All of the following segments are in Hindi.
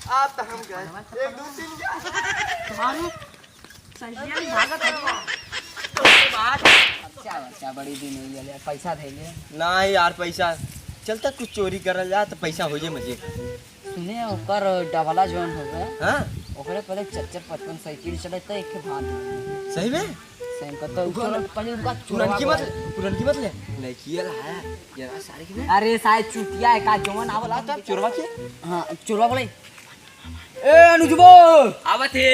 आप तो हम गए 1 2 3 तुम्हारे सही भागत है अच्छा बड़ी दिन हुई है पैसा दे ले ना यार पैसा चलता कुछ चोरी करल जा तो पैसा हो जाए मजे सुने ओकर डबला जोन हो गया हां ओकरे पहले 54-55 साइकिल चलता एक के भाग सही में सेम कतो पहले उनका पुरनकी मत ले नहीं किया है यार सारी की अरे शायद चुतिया है का जोन आवला तब चोरवा के हां चोरवा बोले ए अनुजबो आवत है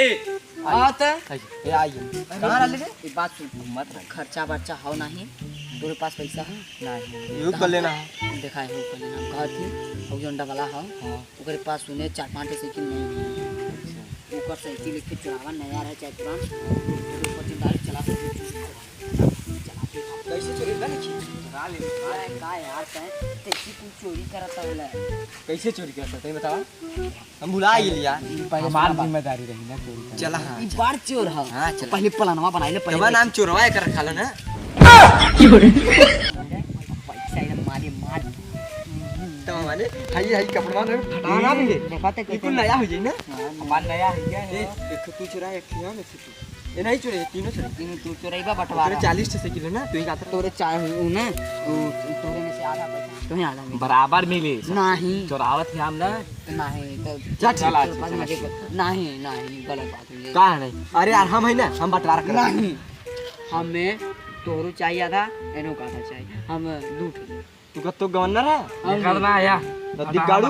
आत ए आइए कहां रहले रे ये बात सुन मत खर्चा बर्चा हो नहीं तेरे पास पैसा है नहीं यू कर लेना देखा है कर लेना घर थी और जोन डबला हो हां ओकरे पास सुने 4-5 साइकिल नहीं ऊपर साइकिल लेके चलावा नया रहा चाहे पुराना ऊपर दिन डाल चला कैसे चोरी ना लिखी चला ले अरे का यार तेजी कुछ चोरी करता होला कैसे चोरी करता है बताओ हम भुला ही लिया हमारी जिम्मेदारी रही ना चोरी चला हां ई बार चोर है हां चल पहले प्लानवा बनाइले पहले नाम चोरवा कर रखा ना पैसा इधर मारी मार तो माने हाई कपड़ा में फटाना भी देखते ये कुल नया हो जाए ना हमार नया है एक तू चुरा एक खिया ना तू ये नहीं चुरे तीनों चुरे तीन तू चोरैबा बंटवारा 40 साइकिल है ना तू ही का तोरे चाय हूं ना तोरे में से आधा पैसा तुम्हें आधा बराबर मिले नहीं चोरावत है हम ना नहीं तो चल नहीं नहीं गलत बात है का नहीं अरे यार हम है ना हम बंटवारा कर नहीं हमें तोरू चाहिए था एनो का था चाहिए हम दूठ तू का तो गवर्नर है करना आया नदी गाड़ू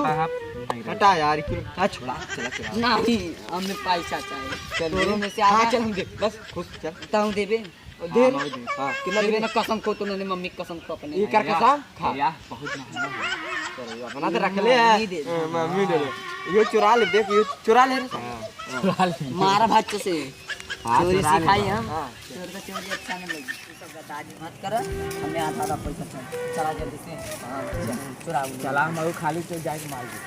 हटा यार क्यों हां छोड़ा चला नहीं हमें पैसा चाहिए चल तोरू में से हां आधा चल हम दे बस खुश चल ताऊ देबे दे हां कितना देबे ना कसम खो तो ने मम्मी कसम खो अपने ये कर कसम खा या बहुत महंगा चलो अपना तो रख ले मम्मी दे ये चुरा ले देख ये चुरा ले मारा भाच से चोरी सिखाई हम हां चोर का चोरी अच्छा नहीं लगी सब दादी मत कर हमें आधा पैसा चला जल्दी से चुरा चला हम खाली चल जाए मार दे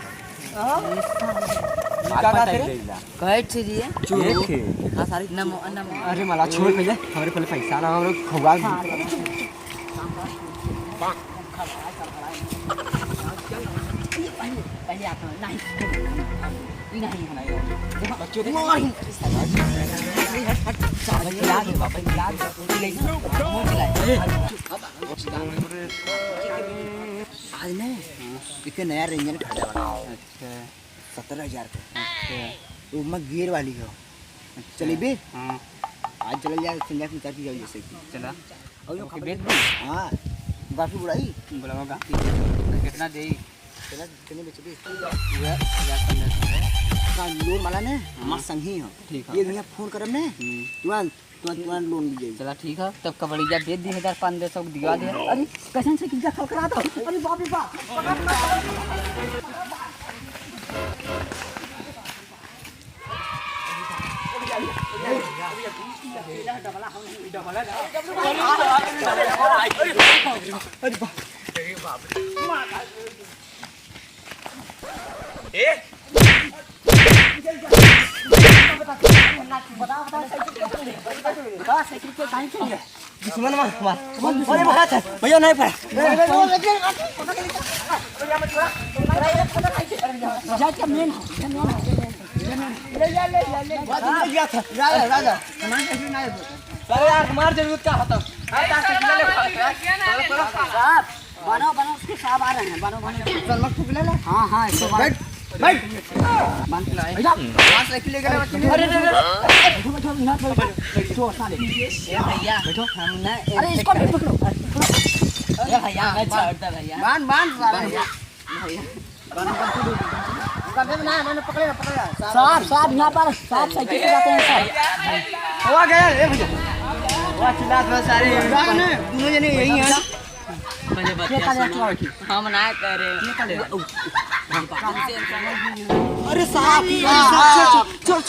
का करे कहे छिए देखे हां सारी नमो नमो अरे मला छोड़ पहले हमारे पहले पैसा ना हम लोग खवा पहले आता नहीं नहीं बच्चों दे याद बाबा याद ले आज ने एक नया रेंजर खरीदा वाला अच्छा 17,000 का अच्छा वो मैं गियर वाली हो चली बे हां आज चल जा संजय की चाची जाओ जैसे चला और यो बेच दे हां काफी बुराई बोला काफी कितना दे चला कितने बेच दे का लोन वाला ने हमार संगी हो ठीक है ये भैया फोन करम ने तुरंत लोन लीजिए चला ठीक है तब कबड़िया भेज दी 1500 दिवा दे अरे कैसे से किसका खलखला दो अरे बाप रे बाप दुश्मन मार अरे बात है भैया नहीं पड़ा राजा अरे यार मार जरूरत क्या होता बनो उसके साहब आ रहे हैं बनो हाँ हाँ बैठ बैठ भैया अरे इसको भी पकड़ो भैया छोड़ता भैया बांध भैया साहब यहाँ पर साहब साइकिल पे जाते हैं साहब हुआ गया ए भैया हुआ चिल्लात बस सारी दोनों जने यही हैं हम ना करे अरे साहब छोड़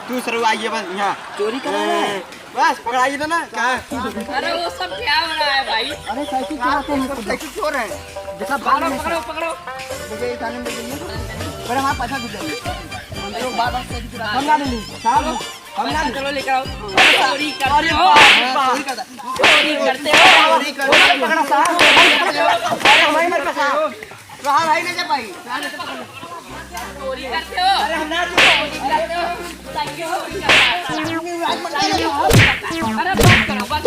तू सर आइए बस यहाँ चोरी कर रहा है बस पकड़ाइए ना कहाँ अरे वो सब क्या हो रहा है भाई? अरे साइकिल चलाते हैं साइकिल चोर है देखा पकड़ो देखिए थाने में जाइए पर हमारा पैसा दे देंगे हम लोग बार हम ना लेंगे साहब हम ना चलो लेकर आओ। चोरी करते हो चोरी करते हो पकड़ा साहब अरे हमारी मत साहब रहा भाई ना जा पाई चोरी का करते हो अरे हम ना अरे बात करो बात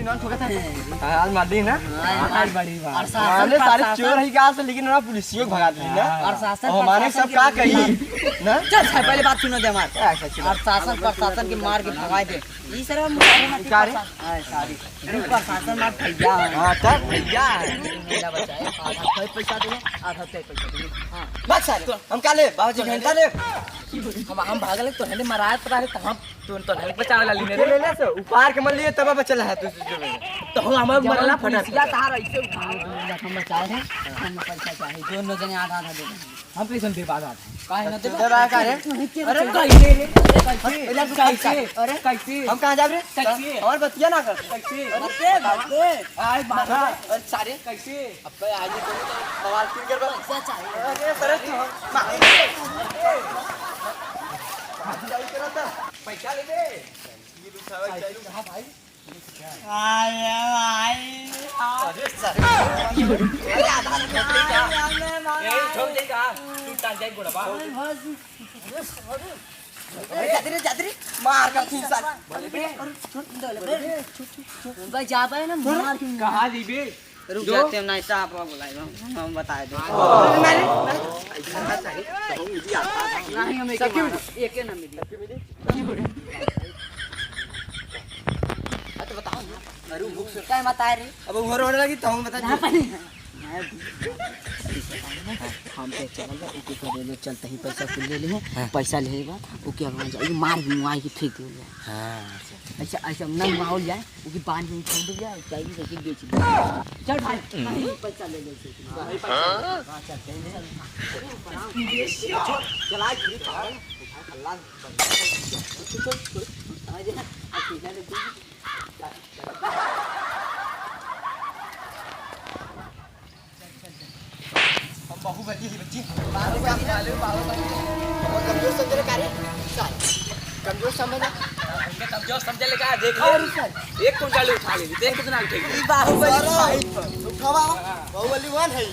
आज मार दी ना बड़ी बात हमने सारे चोर ही कहा से लेकिन ना पुलिसियों भगा दी ना और शासन और हमारे सब का कही ना चल पहले बात सुनो दे हमार ऐसा चलो और शासन प्रशासन के मार के भगाए दे ई सर मुकाबले में कारी? सारी प्रशासन मार भैया हां तब भैया मेरा बचाए आधा पैसा दे आधा पैसा दे हां बस सारे हम का ले बाबूजी घंटा ले हम भागले तो हले मराए पड़ा है हम तो हले बचावे ला लीने ले ले से ऊपर के मन लिए तब बचल है तो हम मरला फटा फटा तार ऐसे उठा हम बचाए हैं हम पैसा चाहिए दोनों जने आधा आधा दे हम पैसा दे पाता काहे न दे इधर आ का रे अरे कैसे कैसे अरे कैसे हम कहां जा रे कैसे? और बतिया ना कर कैसे अरे भागते आए बाबा और सारे कैसे अब आज तो सवाल क्यों कर रहा पैसा चाहिए अरे सर पैसा ले दे ये दूसरा चाहिए भाई आया भाई अरे सर अरे आधा ए छोड़ दे का तू टांग जाए गोड़बा जादरी मार कर तीन साल भाई जा पाए ना मार के कहां दीबे रुक जाते हम नहीं साहब बुलाए हम बताए दो नहीं हम एक ना मिली तो बताओ ना अरे बुक से काय बताए रे अब घर होने लगी तो हम बता हम पे चल गए ओके कर ले चलते ही पैसा कुल ले ले पैसा ले लेगा ओके हम जाए मार भी मुआई के फेंक दे हां ऐसा ऐसा ना माहौल जाए ओके बांध में छोड़ जाए चाहिए तो बेच दे चल भाई नहीं पैसा ले ले हां चलते हैं चला खरी अल्लाह हम बहुबली ही बच्ची कमजोर समझ रहे कार्य कमजोर समझ कमजोर समझे लेगा देख ले एक कुंटल उठा ले देख कितना उठेगी बाहुबली उठावा बाहुबली वन है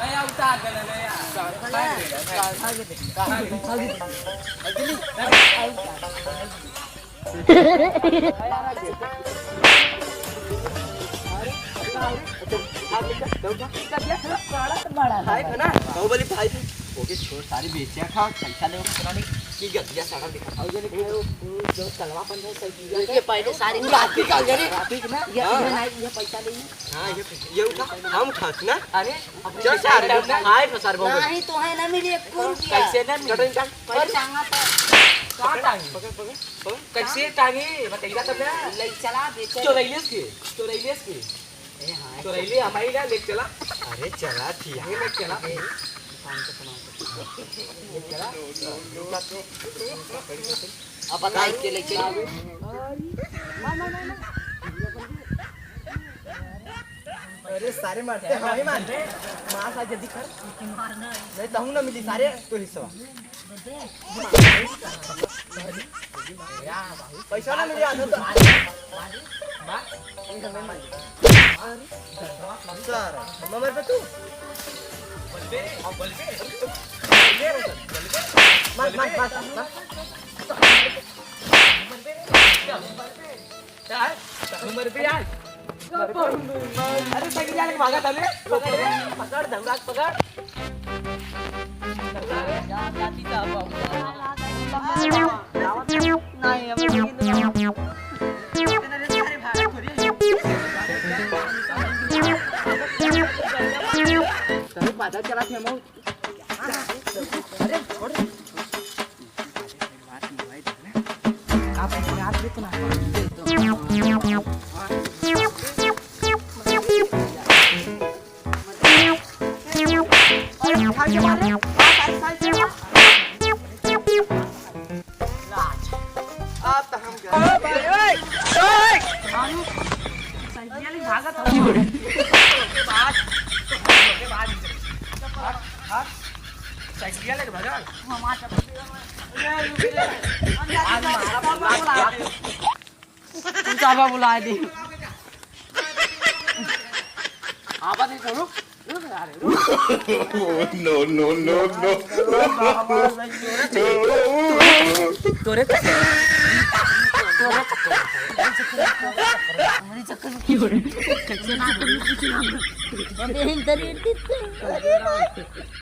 अरे उतार दे ले बाहुबली भाई ओके छोड़ सारी बेचिया खा पैसा ले पुरानी की गतिया सारा दिखा और जो तलवा बन है सही ये पहले सारी रात निकाल जा रे ठीक ना ये नहीं ये पैसा ले हां ये उठा हम खात ना अरे चल सारे हाय फसार बाहुबली नहीं तो है ना मिली 1 रुपया कैसे ना चटन का पैसा ना तो कहां टांगी पकड़ कैसे टांगी बताइएगा तब ना ले चला बेच चोरैलेस के चोरैले हमारी ना लेके चला अरे चला ठीक है लेके चला अब बताइए के ले चला अरे सारे मारते हम ही मारते मार सा जल्दी कर नहीं तो हूं ना मिली सारे तो हिस्सा पैसा ना मिली आधा तो सर नंबर पे तू मत मत मत नंबर पे यार अरे सही जाने के भागा तले पकड़ धमराज पकड़ जाती था नहीं अब पता चला थे हम अरे छोड़ आप याद भी तो ना सायकल भागत हो सायकल बघा तुमचा बाबा बुलाय दे आवाज नाही करू No, no, no, no. तोरे चक्कर